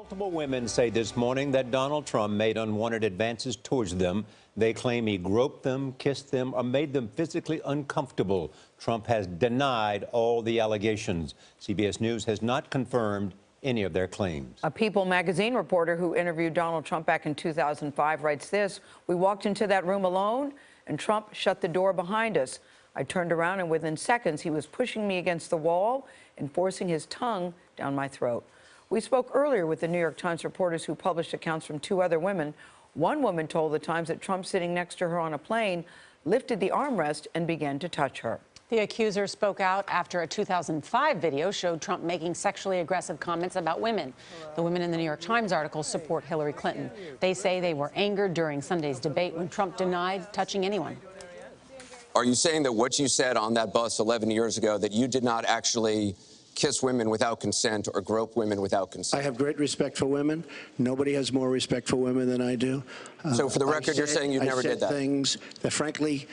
Multiple women say this morning that Donald Trump made unwanted advances towards them. They claim he groped them, kissed them, or made them physically uncomfortable. Trump has denied all the allegations. CBS News has not confirmed any of their claims. A People magazine reporter who interviewed Donald Trump back in 2005 writes this: "We walked into that room alone, and Trump shut the door behind us. I turned around, and within seconds, he was pushing me against the wall and forcing his tongue down my throat." We spoke earlier with the New York Times reporters who published accounts from two other women. One woman told the Times that Trump, sitting next to her on a plane, lifted the armrest and began to touch her. The accuser spoke out after a 2005 video showed Trump making sexually aggressive comments about women. The women in the New York Times article support Hillary Clinton. They say they were angered during Sunday's debate when Trump denied touching anyone. Are you saying that what you said on that bus 11 years ago, that you did not actually kiss women without consent or grope women without consent? I have great respect for women. Nobody has more respect for women than I do. So for the record, you're saying you never did that? I said things that, frankly,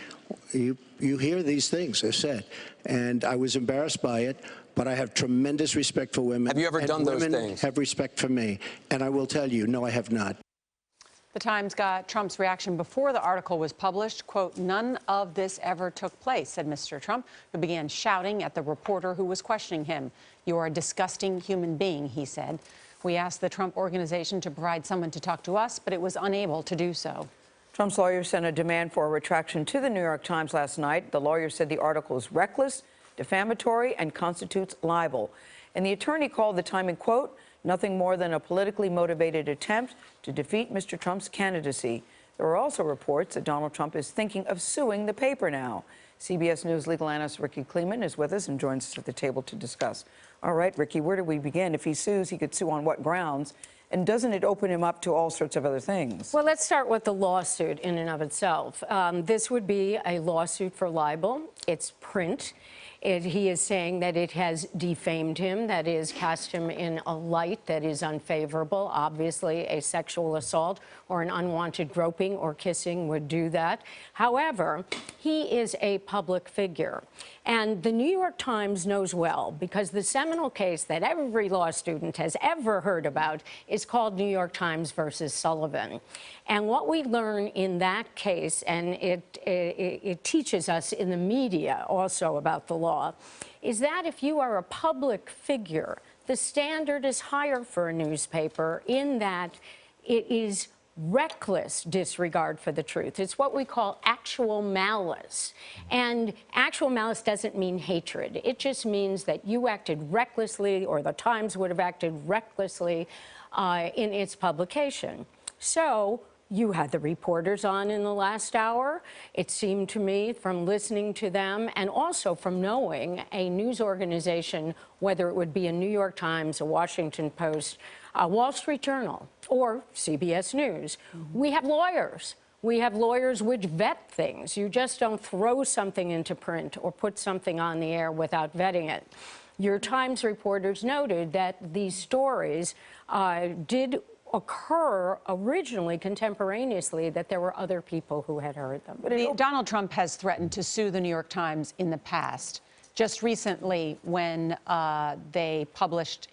you hear these things are said, and I was embarrassed by it, but I have tremendous respect for women. Have you ever done those things? Women have respect for me, and I will tell you, no, I have not. The Times got Trump's reaction before the article was published. Quote, "None of this ever took place," said Mr. Trump, who began shouting at the reporter who was questioning him. "You are a disgusting human being," he said. "We asked the Trump Organization to provide someone to talk to us, but it was unable to do so." Trump's lawyer sent a demand for a retraction to the New York Times last night. The lawyer said the article is reckless, defamatory, and constitutes libel. And the attorney called the timing, quote, "nothing more than a politically motivated attempt to defeat Mr. Trump's candidacy." There are also reports that Donald Trump is thinking of suing the paper now. CBS News legal analyst Rikki Klieman is with us and joins us at the table to discuss. All right, Rikki, where do we begin? If he sues, he could sue on what grounds? And doesn't it open him up to all sorts of other things? Well, let's start with the lawsuit in and of itself. This would be a lawsuit for libel. It's print. He is saying that it has defamed him, that is, cast him in a light that is unfavorable. Obviously, a sexual assault or an unwanted groping or kissing would do that. However, he is a public figure. And the New York Times knows well, because the seminal case that every law student has ever heard about is called New York Times versus Sullivan. And what we learn in that case, and it teaches us in the media also about the law, is that if you are a public figure, the standard is higher for a newspaper in that it is reckless disregard for the truth. It's what we call actual malice. And actual malice doesn't mean hatred. It just means that you acted recklessly, or the Times would have acted recklessly in its publication. So you had the reporters on in the last hour. It seemed to me, from listening to them and also from knowing a news organization, whether it would be a New York Times, a Washington Post, a Wall Street Journal, or CBS News, we have lawyers. We have lawyers which vet things. You just don't throw something into print or put something on the air without vetting it. Your Times reporters noted that these stories did occur originally contemporaneously, that there were other people who had heard them. But Donald Trump has threatened to sue the New York Times in the past. Just recently, when they published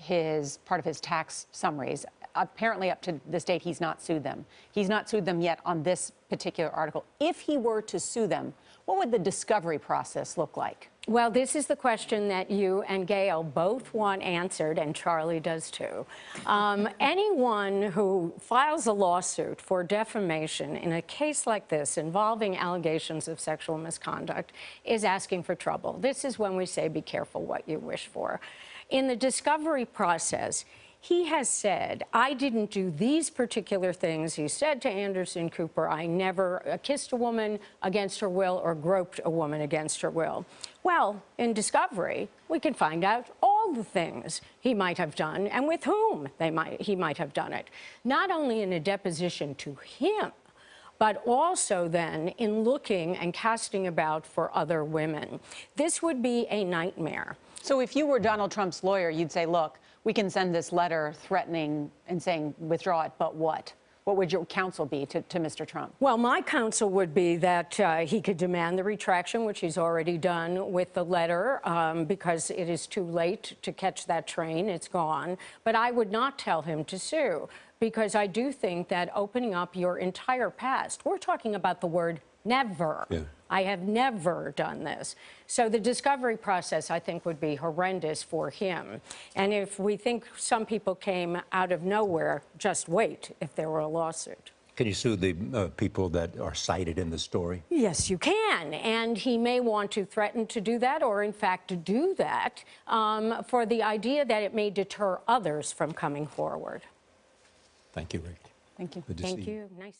part of his tax summaries, apparently up to this date, he's not sued them. He's not sued them yet on this particular article. If he were to sue them, what would the discovery process look like? Well, this is the question that you and Gail both want answered, and Charlie does too. Anyone who files a lawsuit for defamation in a case like this involving allegations of sexual misconduct is asking for trouble. This is when we say be careful what you wish for. In the discovery process, he has said, I didn't do these particular things. He said to Anderson Cooper, I never kissed a woman against her will or groped a woman against her will. Well, in discovery, we can find out all the things he might have done and with whom he might have done it. Not only in a deposition to him, but also then in looking and casting about for other women. This would be a nightmare. So if you were Donald Trump's lawyer, you'd say, look, we can send this letter threatening and saying withdraw it, but what? What would your counsel be to Mr. Trump? Well, my counsel would be that he could demand the retraction, which he's already done with the letter, because it is too late to catch that train. It's gone. But I would not tell him to sue, because I do think that opening up your entire past, we're talking about the word never. Yeah. I have never done this. So the discovery process, I think, would be horrendous for him. And if we think some people came out of nowhere, just wait if there were a lawsuit. Can you sue the people that are cited in the story? Yes, you can. And he may want to threaten to do that, or in fact to do that, for the idea that it may deter others from coming forward. Thank you, Rick. Thank you. Good to see you. Thank you. Nice.